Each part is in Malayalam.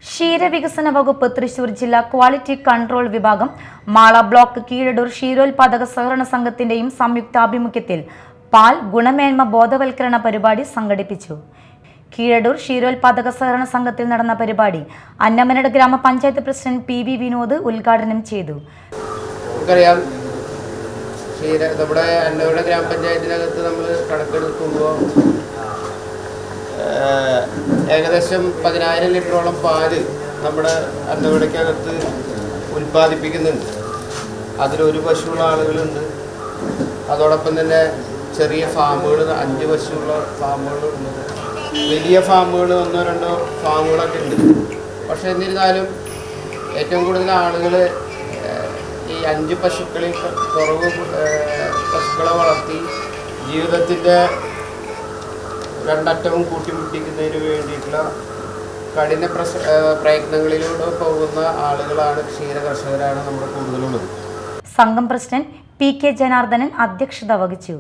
ക്ഷീരവികസന വകുപ്പ് തൃശൂർ ജില്ലാ ക്വാളിറ്റി കൺട്രോൾ വിഭാഗം മാള ബ്ലോക്ക് കീഴടൂർ ക്ഷീരോത്പാദക സഹകരണ സംഘത്തിന്റെയും സംയുക്താഭിമുഖ്യത്തിൽ പാൽ ഗുണമേന്മ ബോധവൽക്കരണ പരിപാടി സംഘടിപ്പിച്ചു. കീഴടൂർ ക്ഷീരോത്പാദക സഹകരണ സംഘത്തിൽ നടന്ന പരിപാടി അന്നമനട് ഗ്രാമപഞ്ചായത്ത് പ്രസിഡന്റ് പി വി വിനോദ് ഉദ്ഘാടനം ചെയ്തു. നമ്മുടെ അന്നമനട് ഗ്രാമപഞ്ചായത്തിനകത്ത് നമ്മൾ കണക്കെടുക്കുമ്പോൾ ഏകദേശം 10,000 ലിറ്ററോളം പാല് നമ്മുടെ അന്നമനടക്കകത്ത് ഉൽപ്പാദിപ്പിക്കുന്നുണ്ട്. അതിലൊരു പശുവുള്ള ആളുകളുണ്ട്. അതോടൊപ്പം തന്നെ ചെറിയ ഫാമുകൾ 5 പശുവുള്ള ഫാമുകളുണ്ട്. വലിയ ഫാമുകൾ 1-2 ഫാമുകളൊക്കെ ഉണ്ട്. പക്ഷേ എന്നിരുന്നാലും ഏറ്റവും കൂടുതൽ ആളുകൾ ഈ 5 പശുക്കളിൽ കുറവ് പശുക്കളെ വളർത്തി ജീവിതത്തിൻ്റെ രണ്ടറ്റവും കൂട്ടിമുട്ടിക്കുന്നതിന് വേണ്ടിയിട്ടുള്ള കഠിന പ്രയത്നങ്ങളിലൂടെ പോകുന്ന ആളുകളാണ് ക്ഷീര കർഷകരാണ് നമ്മുടെ കൂടുതലുള്ളത്. സംഘം പ്രസിഡന്റ് പി കെ ജനാർദ്ദനൻ അധ്യക്ഷത വഹിച്ചു.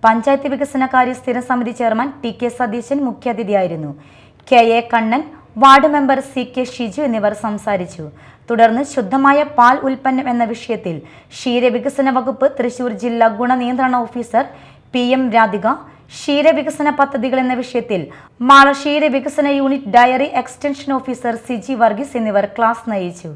പഞ്ചായത്ത് വികസനകാര്യ സ്ഥിരം സമിതി ചെയർമാൻ ടി കെ സതീശൻ മുഖ്യാതിഥിയായിരുന്നു. K A Kannan, ward member C K Shiju എന്നിവർ സംസാരിച്ചു. തുടർന്ന് ശുദ്ധമായ പാൽ ഉൽപ്പന്നം എന്ന വിഷയത്തിൽ ക്ഷീരവികസന വകുപ്പ് തൃശൂർ ജില്ലാ ഗുണനിയന്ത്രണ ഓഫീസർ പി എം രാധിക, ക്ഷീരവികസന പദ്ധതികൾ എന്ന വിഷയത്തിൽ മാള ക്ഷീരവികസന unit dairy extension officer Siji Varghese എന്നിവർ ക്ലാസ് നയിച്ചു.